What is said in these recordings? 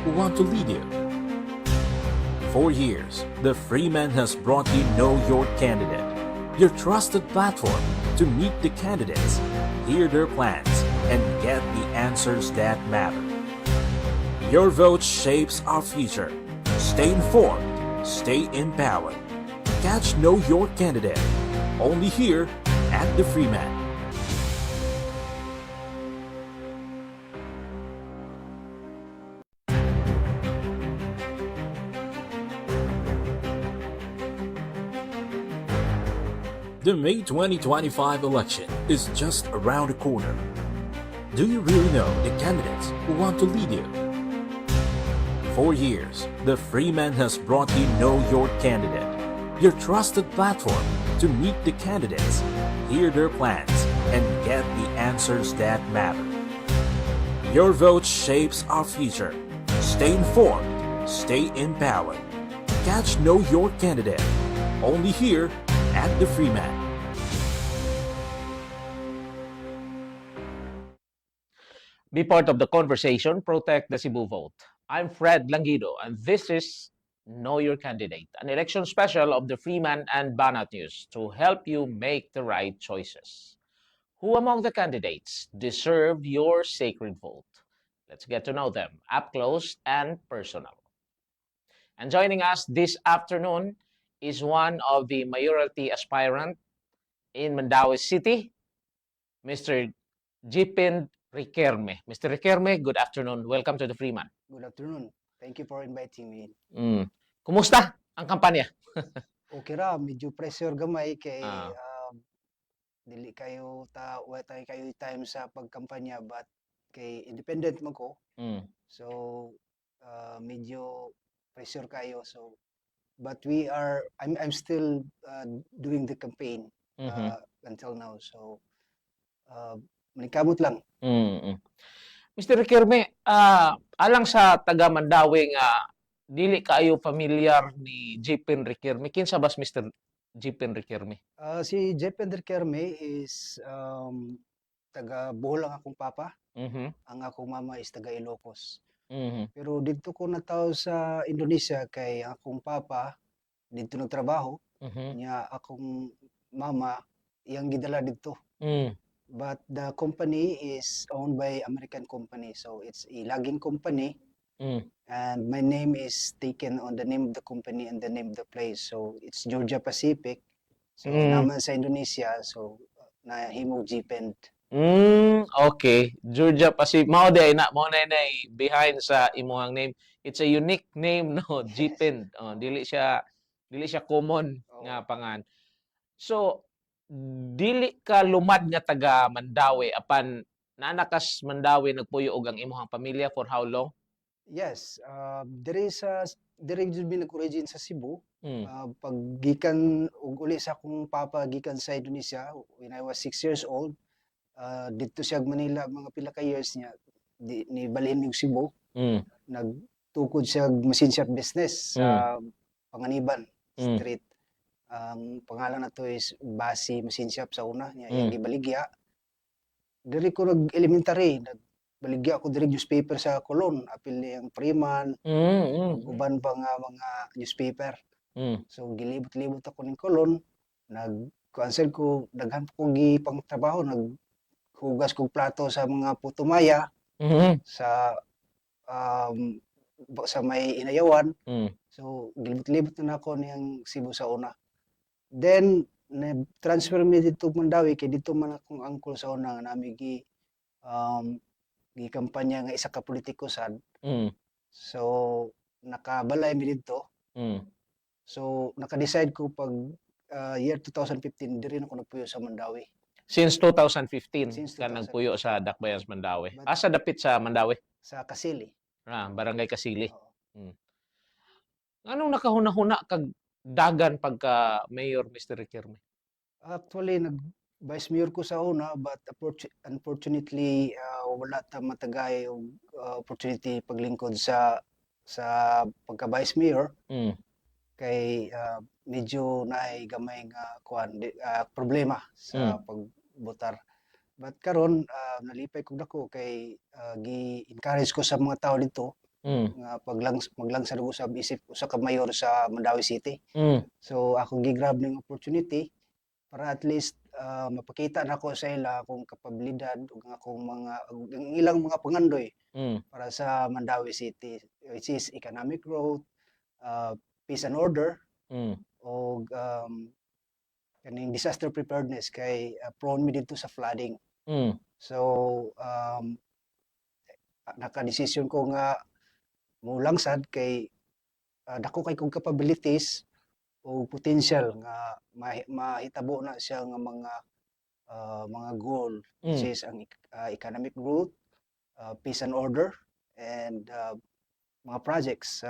who want to lead you. For years, the Freeman has brought you Know Your Candidate, your trusted platform to meet the candidates, hear their plans, and get the answers that matter. Your vote shapes our future. Stay informed, stay empowered. Catch Know Your Candidate, only here at the Freeman. The May 2025 election is just around the corner. Do you really know the candidates who want to lead you? For years, the Freeman has brought you Know Your Candidate, your trusted platform to meet the candidates, hear their plans, and get the answers that matter. Your vote shapes our future. Stay informed, stay empowered. Catch Know Your Candidate, only here at the Freeman. Be part of the conversation, protect the Cebu vote. I'm Fred Langido, and this is Know Your Candidate, an election special of the Freeman and Banat News to help you make the right choices. Who among the candidates deserve your sacred vote? Let's get to know them up close and personal. And joining us this afternoon is one of the mayoralty aspirant in Mandaue City, Mr. Jipin Riquelme. Mr. Riquelme, good afternoon. Welcome to the Freeman. Good afternoon. Thank you for inviting me. Kumusta ang kampanya? Okay ra, medyo pressure gamay kay Ah. dili kayo wa tayo kayo time sa pagkampanya but kay independent man ko. Mm. So medyo pressure kayo so but I'm still doing the campaign until now. So manikamot lang. Mr. Riquelme, alang sa taga Mandaue nga dili kayo familiar ni Jipin Riquelme. Kinsa bas Mr. Jipin Riquelme? Si Jepender Kerme is taga Bohol ang akong papa. Ang akong mama is taga Ilocos. Pero dito ko nataw sa Indonesia kay akong papa dito nagtrabaho. Niya akong mama iyang gidala dito. But the company is owned by American company. So it's a logging company. And my name is taken on the name of the company and the name of the place. So it's Georgia Pacific. So naman sa Indonesia. So nahimog Jipend. Okay. Georgia Pacific. Mao na behind sa imuhang name. It's a unique name, no? Jipin. Dili siya common nga pangan. So dili ka lumad nga taga Mandaue apan naanakas Mandaue nagpuyo og ang imong pamilya for how long? Yes, there jud mi nag-origin sa Cebu. Pag gikan og uli sa akong papa gikan sa Indonesia when I was 6 years old, dito siya Manila mga pila ka years niya ni balhin mig Cebu. Nagtukod siya machine shop business sa Panganiban Street. Ang pangalan na to is Basi Machine Shop sa una niya iyang gibaligya. Diri ko nag-elementary, nagbaligya ako diri newspaper sa Colon, apil niyang Freeman, uban pa nga mga newspaper. So gilibot-libot ako ning Colon, nag-cancel ko, daghan ko gipang trabaho, naghugas kog plato sa mga putumaya sa may Inayawan. So gilibot-libot na ako niyang Cebu sa una. Then transfer mi dito Mandaue kay dito man akong uncle sa una nga nami gi kampanya nga isa ka politiko sad. So nakabalay mi dito. So naka-decide ko pag year 2015 diri na ko nagpuyo sa Mandaue. Since 2015 ka nagpuyo sa Dakbayan sa Mandaue. Asa dapit sa Mandaue? Sa Kasili. Barangay Kasili. Anong nakahuna-huna kag dagan pagka mayor Mr. Riquelme? Actually nag-vice mayor ko sa una but unfortunately wala ta matagay og opportunity paglingkod sa pagka-vice mayor. Kay medyo naay gamay nga problema sa pagbotar. But karon nalipay kog dako kay gi-encourage ko sa mga tao dito Mm. nga maglangsad og usab isip usa ka mayor sa Mandawi City. Mm. So ako gigrab ning opportunity para at least mapakita nako sa ila akong kapabilidad ug akong ang ilang mga pangandoy Mm. para sa Mandawi City, which is economic growth, peace and order, Mm. og kaning disaster preparedness kay prone mi dito sa flooding. Mm. So nakadesisyon ko nga mulangsad kay dako kay kong capabilities o potential nga mahitabo na siya nga mga goal, which Mm. is ang economic growth, peace and order, and mga projects,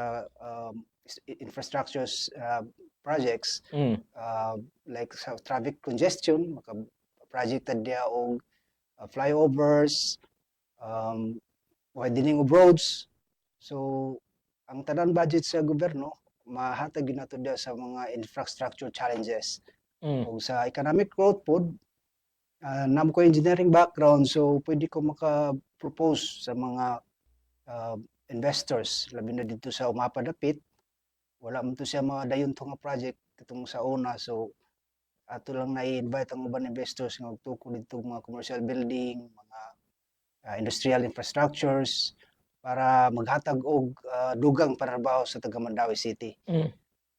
infrastructures projects, Mm. like sa traffic congestion, maka-projected dia og flyovers, widening of roads. So, ang tanang budget sa gobyerno, mahatag yun nato dia sa mga infrastructure challenges. Mm. O sa economic growth pod, nam ko engineering background, so pwede ko maka-propose sa mga investors, labi na dito sa Umapa Dapit. Wala man to siya mga dayon to nga project katong sa una. So, ato lang na-invite ang uban investors nga magtuko dito mga commercial building, mga industrial infrastructures, para maghatag og dugang panarbaho sa taga Mandawi City. Mm.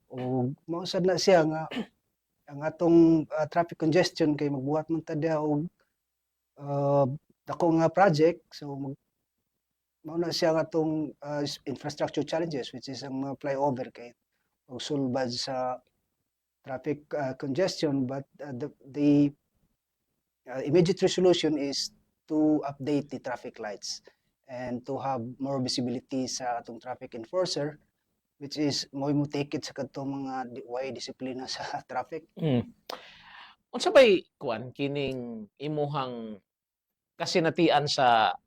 O mausad na siya nga ang atong traffic congestion kay magbuhat man ta diha og dako nga project. So mao na siya nga atong infrastructure challenges, which is ang mga flyover kay sulbad sa traffic congestion, but the immediate resolution is to update the traffic lights and to have more visibility sa atong traffic enforcer, which is mo take it sa katong mga way disiplina sa traffic. Mm. Unsa bay kuan kining imuhang kasinatian sa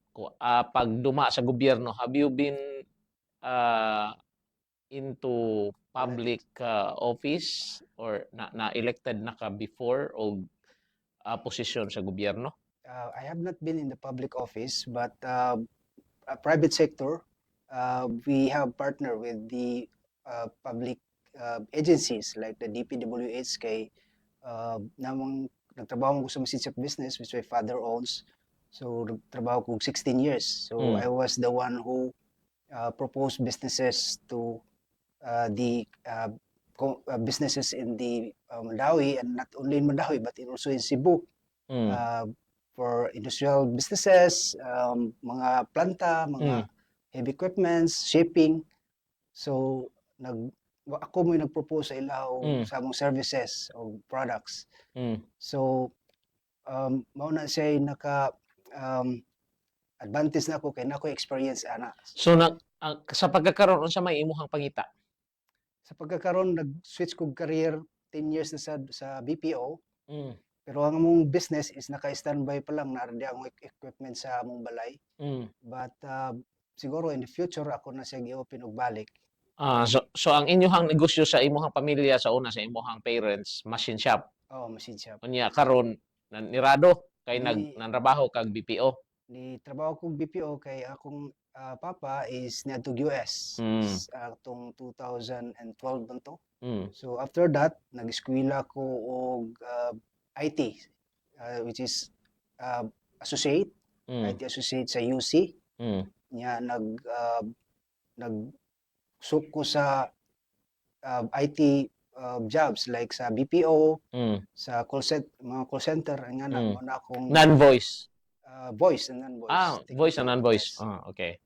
pagduma sa gobyerno? Have you been into public office or na elected na ka before o posisyon sa gobyerno? I have not been in the public office, but private sector, we have partnered with the public agencies like the DPWH kay namang nagtrabaho ko sa Messenger Business, which my father owns. So nagtrabaho ko 16 years. So I was the one who proposed businesses to the businesses in the Mandawi, and not only in Mandawi but also in Cebu. For industrial businesses, mga planta, mga heavy equipments, shipping. So ako mo nag-propose sa ila o sa among services o products. So mao na siya naka advantage na ako kay nako experience ana. So sa pagkakaroon unsa may imuhang pangita? Sa pagkakaroon nag-switch kog career 10 years na sa BPO. Pero ang among business is naka-standby pa lang, naardi ang equipment sa among balay. But siguro in the future ako na siya gi-open og balik. So ang inyong negosyo sa imuhang pamilya sa una sa imuhang parents, machine shop. Oh, machine shop. Unya karon nirado kay nanrabaho kag BPO. Ni trabaho kog BPO kay akong papa is niadtog US. Tong 2012 man to. So after that nag-eskwela ko og IT, which is associate, IT associate sa UC. Nya nag-sok ko sa IT jobs like sa BPO, sa mga call center, nga na akong non-voice. Voice and non-voice. Voice and non-voice. Okay.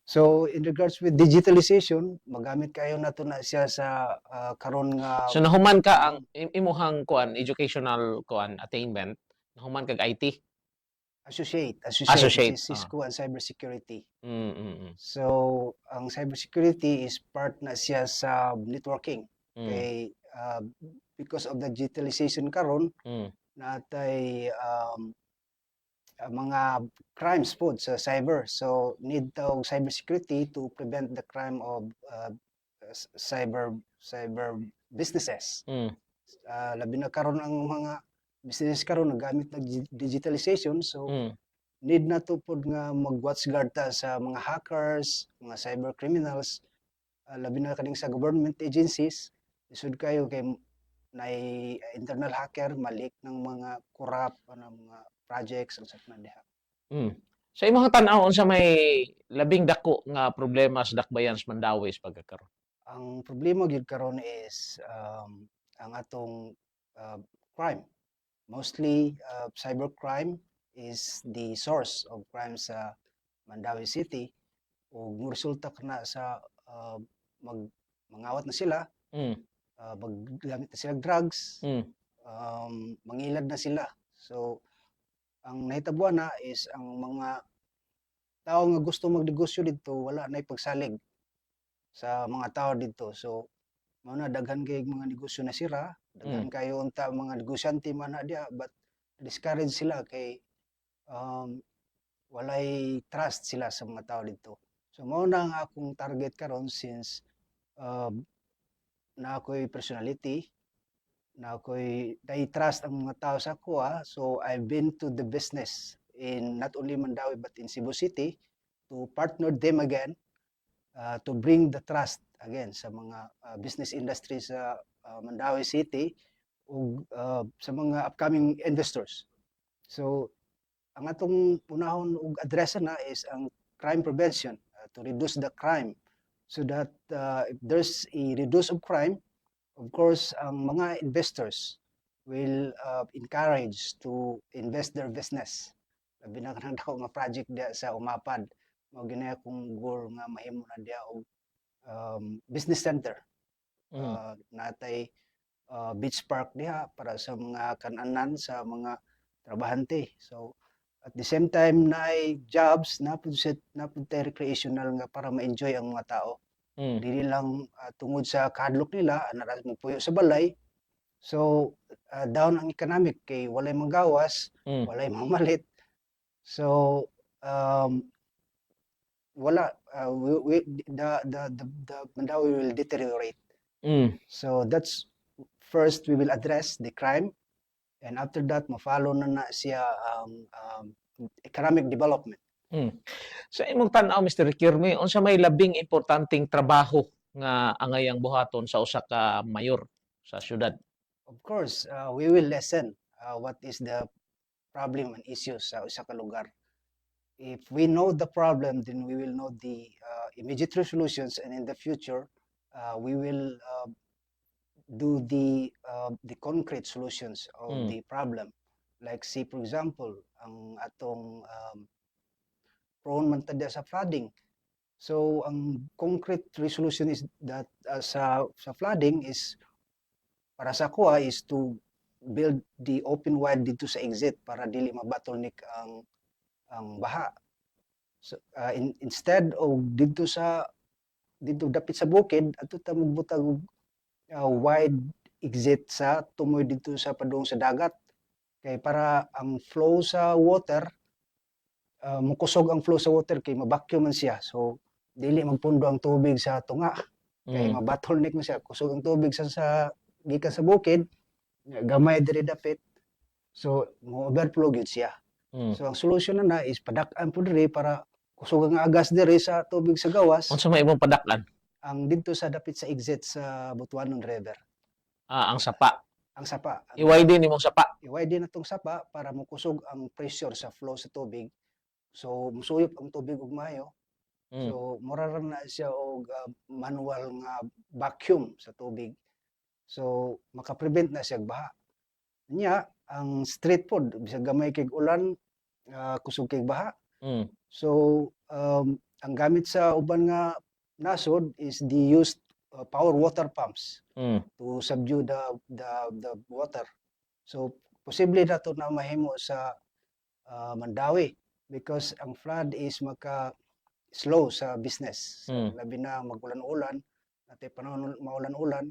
So in regards with digitalization, magamit kayo na to na siya sa karon nga. So nahuman ka ang imuhang educational attainment, nahuman kag IT. Associate. Cisco and cybersecurity. So ang cybersecurity is part na siya sa networking. Kay because of the digitalization karon, natay mga crimes po sa cyber. So need tawag cybersecurity to prevent the crime of cyber businesses. Labi na karon ang mga business karon nagamit ng digitalization, so need na to pod nga mag-watch guard ta sa mga hackers, mga cyber criminals, labi na kaning sa government agencies, isud kayo kay nay internal hacker malik ng mga corrupt mga projects ug sa diha. Mm. Sa imong tan-aw unsa may labing dako nga problema sa dakbayan sa Mandawi sa pagkakaroon? Ang problema gyud karon is ang atong crime. Mostly cybercrime is the source of crime sa Mandawi City ug resulta kana sa mangawat na sila, Mm. maggamit na sila drugs, Mm. mangilad na sila. So ang nahitabuan na is ang mga tao nga gusto magnegosyo dito wala na pagsalig sa mga tao dito. So mao na daghan kay mga negosyo na sira, daghan kayo unta mga negosyante man na diha, but discourage sila kay walay trust sila sa mga tao dito. So mao na ang akong target karon since na ako'y personality, na ako'y nai-trust ang mga tao sa kuha. So I've been to the business in not only Mandawi but in Cebu City to partner them again to bring the trust again sa mga business industry sa Mandawi City ug sa mga upcoming investors. So ang atong unahon ug address na is ang crime prevention, to reduce the crime so that if there's a reduce of crime, of course ang mga investors will encourage to invest their business. Labi na kanang dako nga project diha sa Umapad, mao ginaya akong goal nga mahimo na diha og business center. Natay beach park diha para sa mga kan-anan sa mga trabahante. So at the same time naay jobs na pud recreational nga para ma-enjoy ang mga tao. Dili lang tungod sa kahadlok nila ana ra magpuyo sa balay. So down ang economic kay walay manggawas, walay mamalit. So wala the Mandawi will deteriorate. So that's first we will address the crime, and after that ma-follow na siya economic development. Sa imong tan-aw Mr. Kirmi, unsa may labing importanteng trabaho nga angayang buhaton sa usa ka mayor sa syudad? Of course, we will listen what is the problem and issues sa usa ka lugar. If we know the problem, then we will know the immediate solutions, and in the future, we will do the concrete solutions of the problem. Like say, for example, ang atong prone man tadya sa flooding. So ang concrete resolution is that sa flooding is para sa kuha is to build the open wide dito sa exit para dili ma-bottleneck ang baha. So instead of dito dapit sa bukid ato ta magbutag wide exit sa tumoy dito sa padung sa dagat kay para ang flow sa water mukusog ang flow sa water kay ma-vacuum man siya. So dili magpundo ang tubig sa tunga kay ma-bottleneck man siya, kusog ang tubig sa gikan sa bukid gamay diri dapit. So mo overflow gyud siya. So ang solusyon na is padak-an po diri para kusog ang agas diri sa tubig sa gawas. Unsa may imong padak-an? Ang dito sa dapit sa exit sa Butuanon River. Ang sapa. Ang sapa. I-widen nimong sapa. I-widen natong sapa para mukusog ang pressure sa flow sa tubig. So musuyop ang tubig ug maayo. So mura ra na siya og manual nga vacuum sa tubig. So maka-prevent na siya baha. Nya ang street pod bisag gamay kay ulan kusog kay baha. So ang gamit sa uban nga nasod is the used power water pumps to subdue the water. So posible na to na mahimo sa Mandawi because ang flood is slow sa business. So, labi na magulan-ulan, natay panahon maulan-ulan,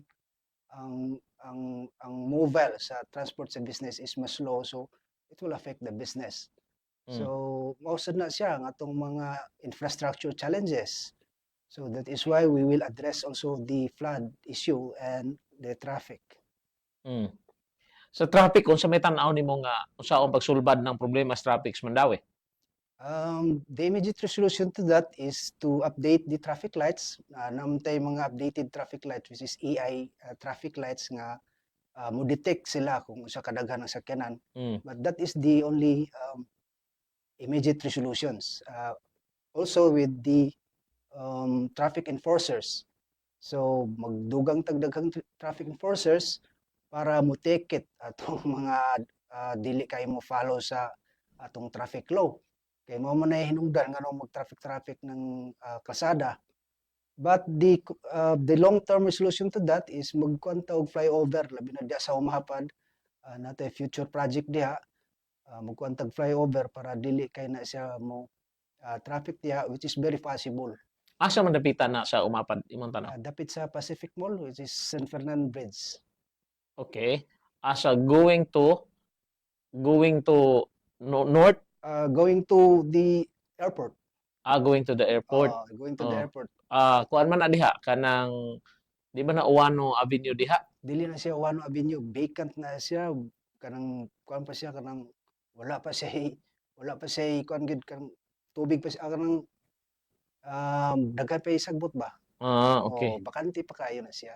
ang mobile sa transport sa business is mas slow, so it will affect the business. So mausad na siya ang atong mga infrastructure challenges. So that is why we will address also the flood issue and the traffic. Sa traffic, unsa may tan-aw nimo nga unsaon pagsulbad ng problema sa traffic sa Mandawi? The immediate resolution to that is to update the traffic lights. Namtay mga updated traffic lights, which is AI traffic lights nga mo detect sila kung usa kadaghan ang sakyanan. Mm. But that is the only immediate resolutions. Also with the traffic enforcers. So magdugang tagdaghang traffic enforcers para mo ticket atong mga dili kay mo follow sa atong traffic law. Kay mo man ay hinungdan nga mag traffic ng kalsada. But the long-term resolution to that is magkuan ta og flyover labi na diha sa umahapad natay future project diha magkuan tag flyover para dili kay na siya mo traffic diha, which is very possible. Asa man dapitan na sa umapad imong tanaw? Dapit sa Pacific Mall, which is San Fernando Bridge. Okay. Asa going to north, Going to the airport. going to the airport. Going to the Oh. airport. Kuan man na diha kanang di ba na Uwano Avenue diha? Dili na siya Uwano Avenue, vacant na siya. Kanang kuan pa siya kanang wala pa siya kuan gid kanang tubig pa siya kanang daghan pa isagbot ba? Okay. Bakante pa kayo na siya.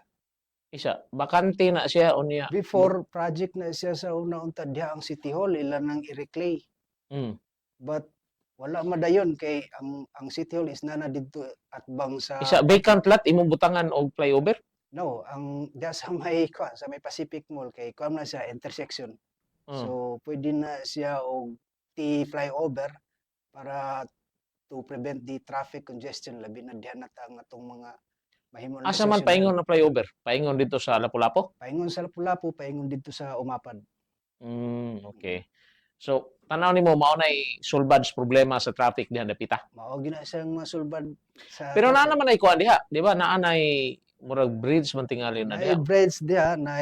Isa, bakante na siya unya. Before project na siya sa una-unta diha ang City Hall ilan nang i-reclay. Mm. But wala madayon kay ang City Hall is nana didto at bang sa Isa vacant lot imong butangan og flyover? no, ang diha sa may Pacific Mall kay kuan na siya intersection. So pwede na siya og T-flyover para to prevent the traffic congestion labi na diha na ang atong mga mahimo na Asa man paingon na flyover? Paingon dito sa Lapu-Lapu? paingon sa Lapu-Lapu, paingon dito sa Umapad. Okay. So, tanaw nimo mao nay sulbad sa problema sa traffic diha dapita. Mao gina siyang masulbad sa Pero naa naman ay kuan diha, di ba? Naa nay murag bridge man tingali na na diha. bridge diha na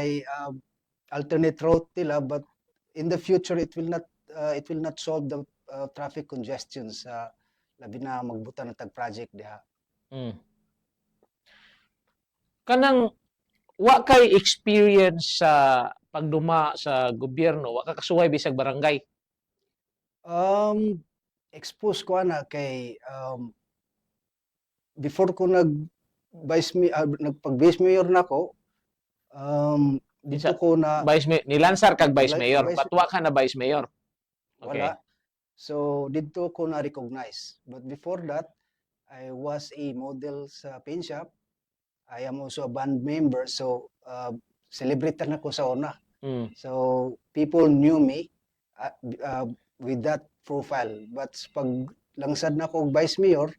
alternate route nila, but in the future it will not solve the traffic congestion sa labi na magbutan ng tag project diha. Mm. Kanang wa kay experience sa pagduma sa gobyerno, wa ka kasuway bisag barangay. Expose ko ana kay before ko nagpag-vice mayor nako, dito ko na Nilansar kag vice Like mayor, vice- but wa ka na vice mayor. Okay. wala. So dito ko na recognize. But before that, I was a model sa paint shop. I am also a band member, so celebrity na ko sa una. Mm. So people knew me with that profile. But pag langsad na ko og vice mayor,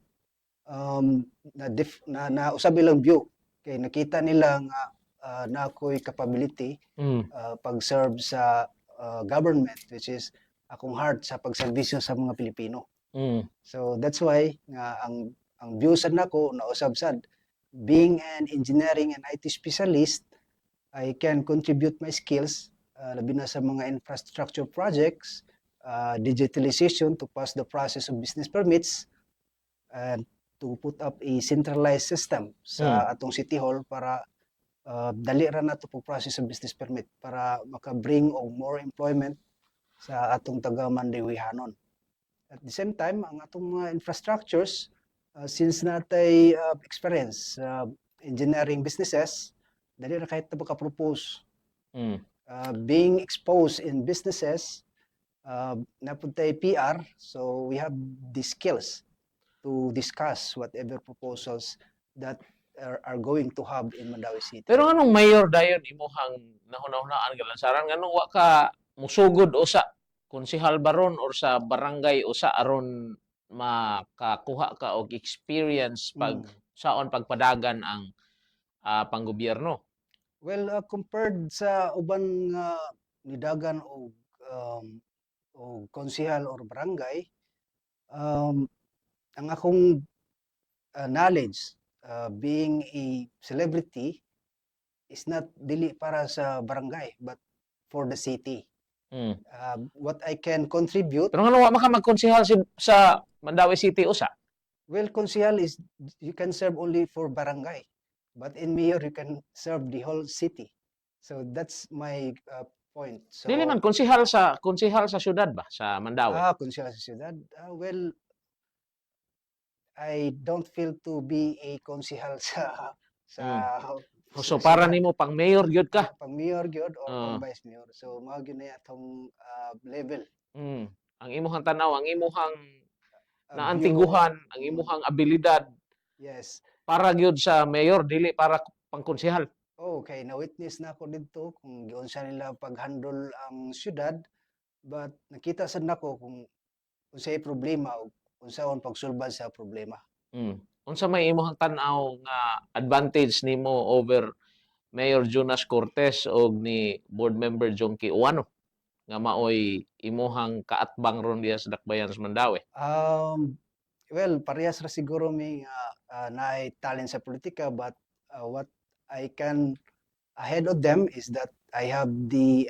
na usab ilang view kay nakita nila nga na ako'y capability Mm. pag-serve sa government, which is akong heart sa pagserbisyo sa mga Pilipino. Mm. So that's why nga ang view sad nako na usab sad, being an engineering and IT specialist, I can contribute my skills labi na sa mga infrastructure projects, digitalization to pass the process of business permits, and to put up a centralized system sa atong City Hall para dali ra na to process of business permit para maka-bring og more employment sa atong taga Mandayuhanon. At the same time, ang atong mga infrastructures, since natay experience engineering businesses, dali ra kahit na maka-propose. Mm. Being exposed in businesses, napuntay PR, so we have the skills to discuss whatever proposals that are going to have in Mandawi City. Pero anong mayor dayon imuhang nahuna-hunaan ka lansaran nganong wa ka musugod usa konsehal baron or sa barangay usa aron makakuha ka og experience pag saon pagpadagan ang panggobyerno? Well, compared sa uban nga nidagan o konsehal or barangay, ang akong knowledge, being a celebrity, is not dili para sa barangay but for the city. Mm. What I can contribute, Pero nga wa maka magkonsehal sa Mandawi City usa. well, konsehal is you can serve only for barangay, but in mayor you can serve the whole city. So that's my point. So, Dili man konsehal sa syudad ba sa Mandawi? kung siya sa siyudad, well, I don't feel to be a konsihal sa So sa para siyudad. nimo pang mayor gyud ka. Pang mayor gyud or Ah. pang vice mayor. So mao gyud na atong level. Mm. Ang imong tanaw, ang imong view. naantiguhan, ang imong abilidad Yes. para gyud sa mayor dili para pang konsehal. Okay, na-witness na ako dito kung giunsa nila pag-handle ang syudad, but nakita sad nako kung unsay problema o unsaon pagsulbad sa problema. Mm. Unsa may imong tan-aw nga advantage nimo over Mayor Jonas Cortez o ni Board Member Jonky Uwano nga maoy imuhang kaatbang ron diya sa Dakbayan sa Mandawi? Well, parehas ra siguro may naay talent sa politika, but what I can ahead of them is that I have the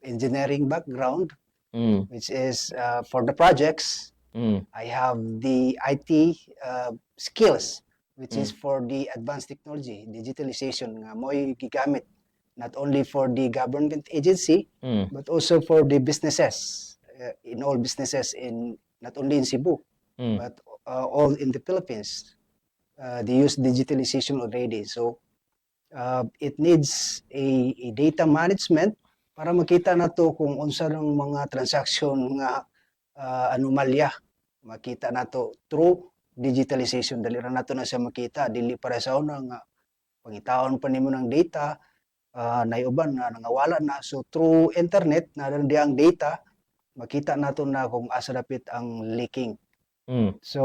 engineering background, Mm. which is for the projects. Mm. I have the IT skills, which is Mm. for the advanced technology, digitalization nga mo'y gigamit not only for the government agency, Mm. but also for the businesses, in all businesses in not only in Cebu, Mm. but all in the Philippines. They use digitalization already. So it needs a data management para makita nato kung unsa ng mga transaction nga anomalya. Makita nato through digitalization. Dali ra nato na siya makita. Dili para sa una nga pangitaon pa nimo ng data, naiuban na nangawala na. So through internet, naran ang data, makita nato na kung asa dapit ang leaking. Mm. So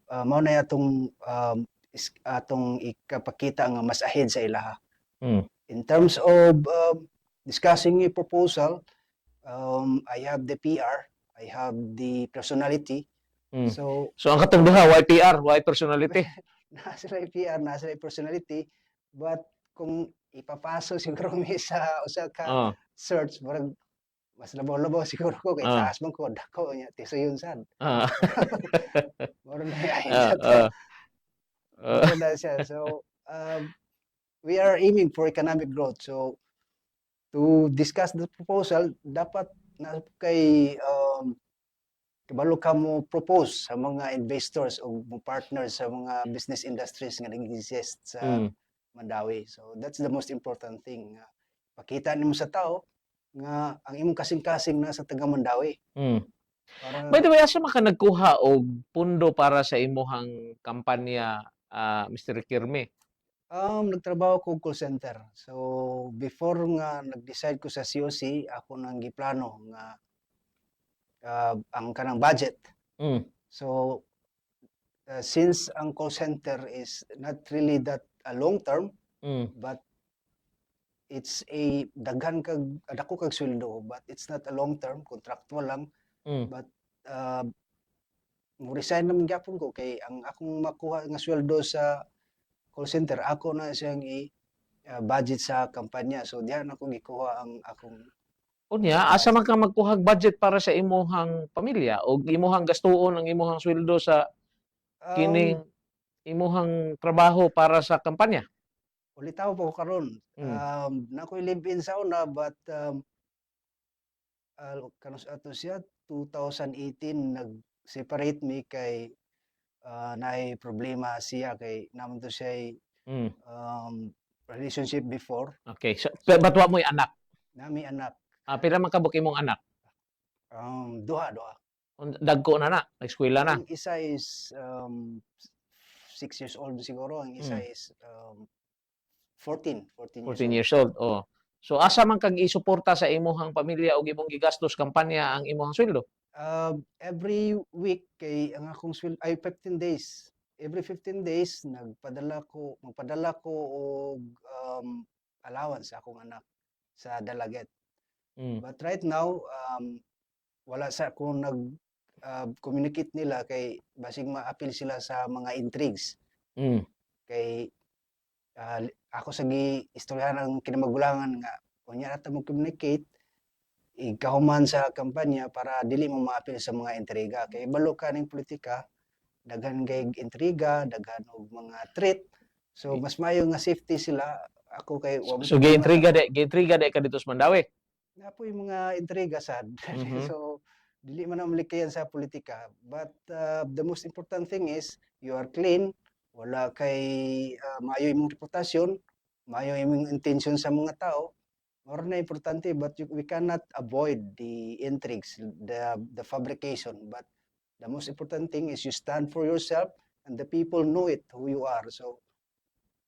mao na atong atong ikapakita nga mas ahead sa ilaha. Mm. In terms of discussing a proposal, I have the PR, I have the personality. Mm. So So ang katong duha why PR, why personality? nasa na PR, nasa na personality, but kung ipapasok siguro mi sa usa ka Oh. search, marag mas labaw-labaw siguro ko kay taas man ko dako nya tisayon sad. Ah. Moro na ay Ah, to. ah. Moro na siya. So we are aiming for economic growth. So to discuss the proposal, dapat na kay kabalo ka mo propose sa mga investors o mo partners sa mga business industries nga nag-exist sa Mm. Mandawi. So that's the most important thing. Pakita nimo sa tao nga ang imong kasing-kasing na sa taga Mandawi. Mm. Para By the way, asa man ka nagkuha og pundo para sa imuhang kampanya, Mr. Kirme? nagtrabaho ko call center. So before nga nag-decide ko sa COC, ako nang giplano nga ang kanang budget. Mm. So since ang call center is not really that long term, Mm. but it's a daghan kag dako kag sweldo, but it's not a long term, contractual lang. Mm. But mo resign naman gyapon ko kay ang akong makuha nga sweldo sa call center, ako na siyang budget sa kampanya. So diyan ako gikuha ang akong Unya, asa man ka magkuhag budget para sa imuhang pamilya o imuhang gastuon ang imuhang sweldo sa kining imuhang trabaho para sa kampanya? ulitaw pa ko karon. Nakoy live-in sa una, but kanus ato siya 2018 nag-separate me kay naay problema siya kay namon to siya Mm. relationship before. Okay. So, but wa mo'y anak? Nami anak. Pila man kabuk imong anak? Duha. Dagko na na, nag-eskwela na. Ang isa is 6 years old siguro, ang isa is 14 14 years old. Oh. So asa man kag isuporta sa imuhang pamilya o imong gigastos kampanya ang imuhang sweldo? Every week kay ang akong sweldo ay 15 days. Every 15 days magpadala ko og allowance sa akong anak sa Dalaget. Mm. But right now wala sa ko communicate nila kay basig ma-appeal sila sa mga intrigues. Mm. Kay ako sa istoryahan ng kinamagulangan nga kunya nata mo communicate ikahuman sa kampanya para dili mo ma-appeal sa mga intriga kay balo ka ning politika daghan kay intriga, daghan og mga threat. So mas maayo nga safety sila. Ako kay So giintriga de ka dito sa Mandawi. Na po yung mga intriga sad. Mhm. So dili man na malikayan sa politika. But the most important thing is you are clean, wala kay maayo imong reputasyon, maayo imong intention sa mga tao. Mao na importante, but we cannot avoid the intrigues, the fabrication. But the most important thing is you stand for yourself and the people know it who you are. So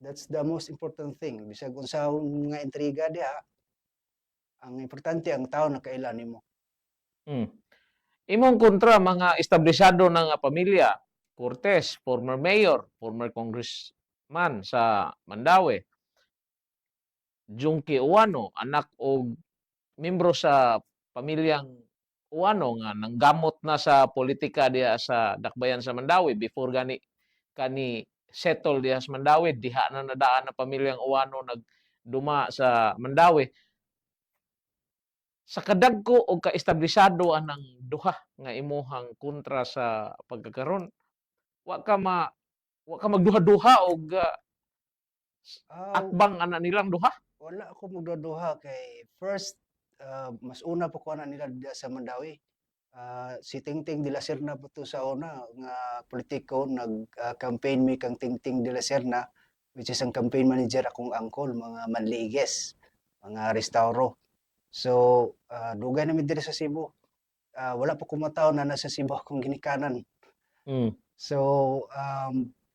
that's the most important thing. Bisag unsahong mga intriga diha, ang importante ang tao nakailan nimo. Mm. Imong kontra mga establisyado ng pamilya, Cortez, former mayor, former congressman sa Mandawi, Junkie Uwano, anak o membro sa pamilyang Uwano nga nanggamot na sa politika diha sa Dakbayan sa Mandawi before gani kani settle diha sa Mandawi, diha na nadaan na pamilyang Uwano nagduma sa Mandawi. Sa kadagko o kaestablisyado anang duha nga imuhang kontra sa pagkakaron, wa ka ma wa ka magduha-duha og Ah, atbang ana nilang duha. wala ako magduduha kay first mas una pa ko na nila diha sa Mandawi. Si Tingting de la Serna po to sa una nga politiko nag-campaign mi kang Tingting de la Serna, which is ang campaign manager akong angkol, mga manliiges, mga restauro. So dugay na mi diri sa Cebu. Wala pa ko mataw na nasa Cebu akong ginikanan. Mm. So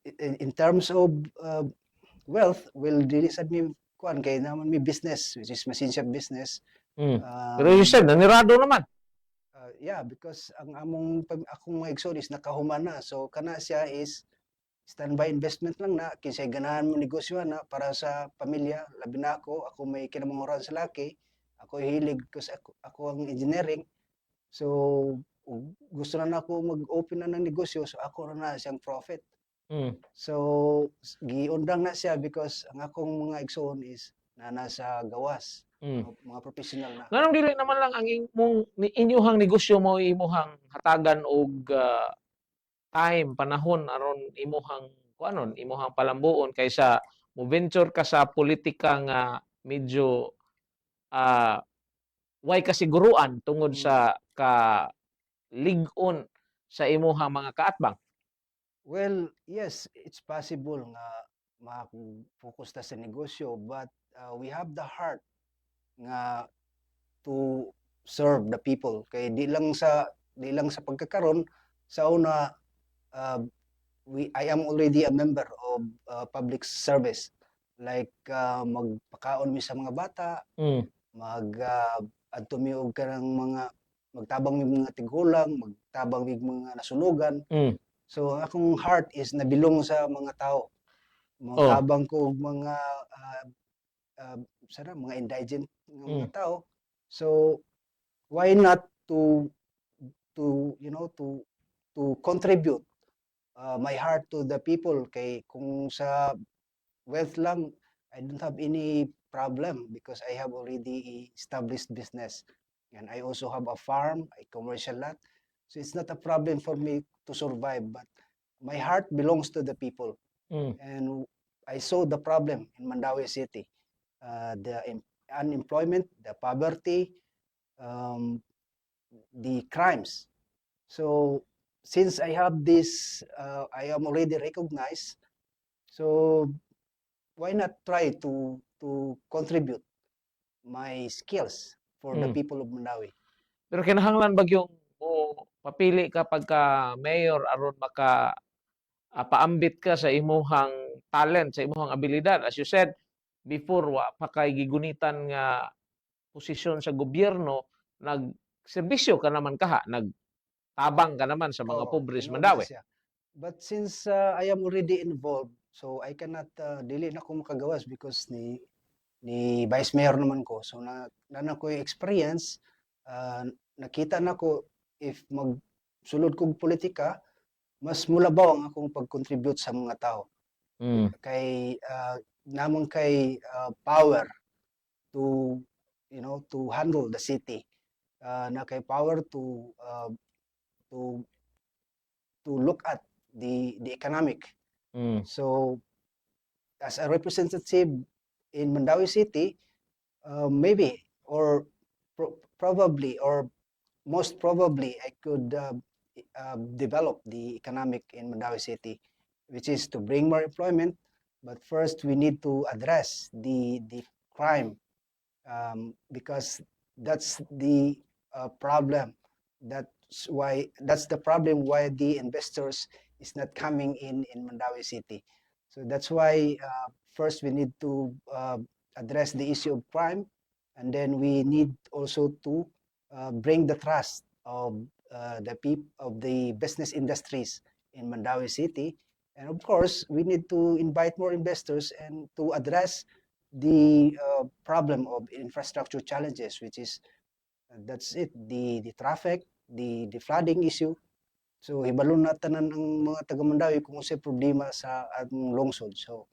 in terms of wealth, will dili sad mi kuan kay naman mi business, which is machine shop business. Mm. Pero you said nanirado naman. Yeah, because ang akong mga igsoon is nakahuman na. So kana siya is standby investment lang na kinsay ganahan mo negosyo na para sa pamilya. Labi na ako may kinamanguran sa laki. Ako hilig kasi ako ang engineering. So gusto na ako mag-open na ng negosyo, so ako na siyang profit. Mm. So giundang na siya because ang akong mga igsoon is nasa gawas, Mm. mga professional na. Nganong dili naman lang ang inyuhang negosyo mo imuhang hatagan og time, panahon aron imuhang kuanon, imuhang palambuon kaysa mo venture ka sa politika nga medyo way kasiguruan tungod sa lig-on sa imuhang mga kaatbang. Well, yes, it's possible nga focus ta sa negosyo, but we have the heart nga to serve the people. Kay di lang sa pagkakaron sa una, I am already a member of public service. Like magpakaon mi sa mga bata, Mm. adto mi og kanang mga magtabang mi mga tigulang, magtabang mi mga nasunugan. Mm. So akong heart is nabilong sa mga tao. Oh. Magtabang ko og mga mga indigent nga mga tao. So why not to contribute my heart to the people. Kay kung sa wealth lang, I don't have any problem because I have already established business. And I also have a farm, a commercial lot. So it's not a problem for me to survive, but my heart belongs to the people. Mm. And I saw the problem in Mandawi City. The unemployment, the poverty, the crimes. So since I have this, I am already recognized. So why not try to contribute my skills for the people of Mandawi? Pero kinahanglan bagyong mo papili ka pagka mayor aron maka paambit ka sa imuhang talent, sa imuhang abilidad. As you said before, wa pa kay gigunitan nga posisyon sa gobyerno, nagserbisyo ka naman kaha, nagtabang ka naman sa mga pobres tinuod Mandawi. na siya. But since I am already involved, so I cannot dili na ko makagawas because ni Vice Mayor naman ko. So na ko yung experience, nakita na ko if magsulod kog politika, mas mulabaw ang akong pag-contribute sa mga tao. Mm. Kay namon kay power to to handle the city. Na kay power to look at the economic. Mm. So as a representative in Mandawi City, maybe or probably or most probably I could develop the economic in Mandawi City, which is to bring more employment. But first, we need to address the crime, because that's the problem. That's the problem why the investors is not coming in Mandawi City. So that's why first we need to address the issue of crime, and then we need also to bring the trust of the business industries in Mandawi City. And of course, we need to invite more investors and to address the problem of infrastructure challenges, which is that's it, the traffic, the flooding issue. So hibalo na tanan ang mga taga Mandawi kung sa problema sa atong lungsod. So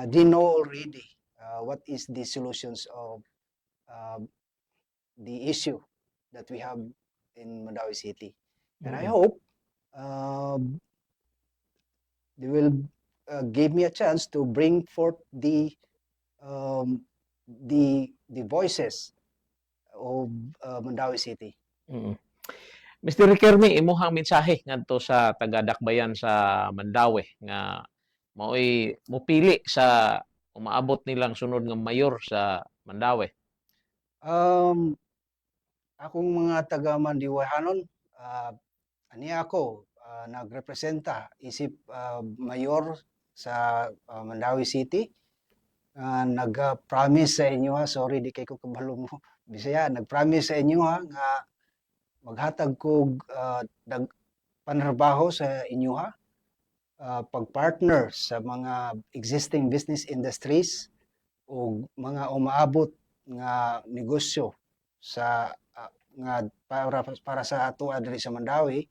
they know already what is the solutions of the issue that we have in Mandawi City. And I hope they will give me a chance to bring forth the voices of Mandawi City. Mr. Riquelme, imuhang mensahe ngadto sa taga-dakbayan sa Mandawi nga mao'y mupili sa umaabot nilang sunod nga mayor sa Mandawi. Akong mga taga Mandiwahanon, ani ako nagrepresenta isip mayor sa Mandawi City. Nag-promise sa inyo sorry di kay ko kabalo mo Bisaya, nag-promise sa inyo nga maghatag ko panarbaho sa inyo pag-partner sa mga existing business industries o mga umaabot nga negosyo sa nga para sa ato adiri sa Mandawi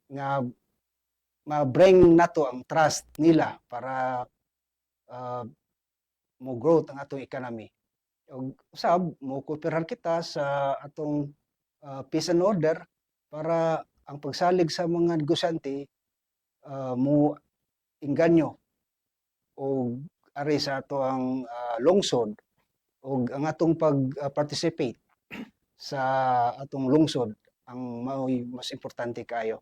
nga ma-bring nato ang trust nila para mo growth ang atong economy. Og usab mo kooperar kita sa atong peace and order para ang pagsalig sa mga negosyante mo inganyo o ari sa ato ang lungsod o ang atong pag-participate sa atong lungsod ang mas importante kayo.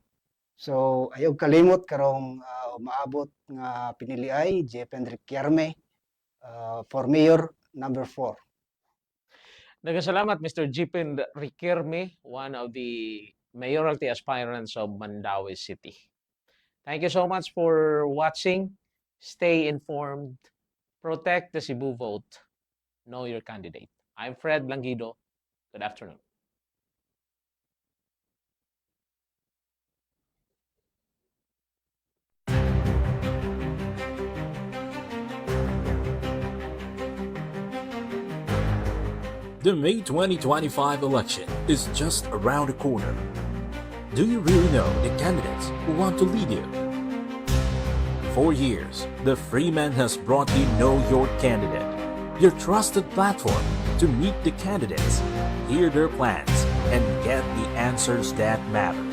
So ayaw kalimot karong maabot nga piniliay Jepen Riquelme for Mayor number 4. Nagasalamat Mr. Jepen Riquelme, one of the mayoralty aspirants of Mandawi City. Thank you so much for watching. Stay informed. Protect the Cebu vote. Know your candidate. I'm Fred Langido. Good afternoon. The May 2025 election is just around the corner. Do you really know the candidates who want to lead you? For years, the Freeman has brought you Know Your Candidate, your trusted platform to meet the candidates, hear their plans, and get the answers that matter.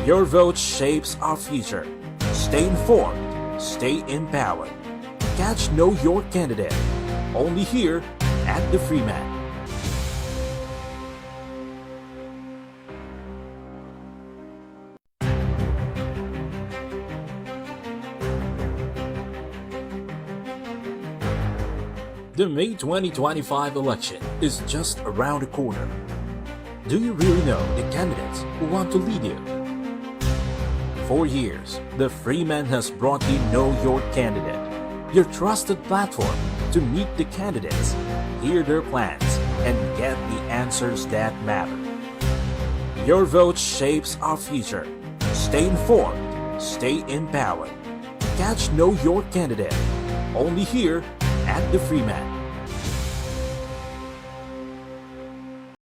Your vote shapes our future. Stay informed, stay empowered. Catch Know Your Candidate, only here at the Freeman. The May 2025 election is just around the corner. Do you really know the candidates who want to lead you? For years, the Freeman has brought you Know Your Candidate, your trusted platform to meet the candidates, hear their plans, and get the answers that matter. Your vote shapes our future. Stay informed, stay empowered. Catch Know Your Candidate, only here at the Freeman.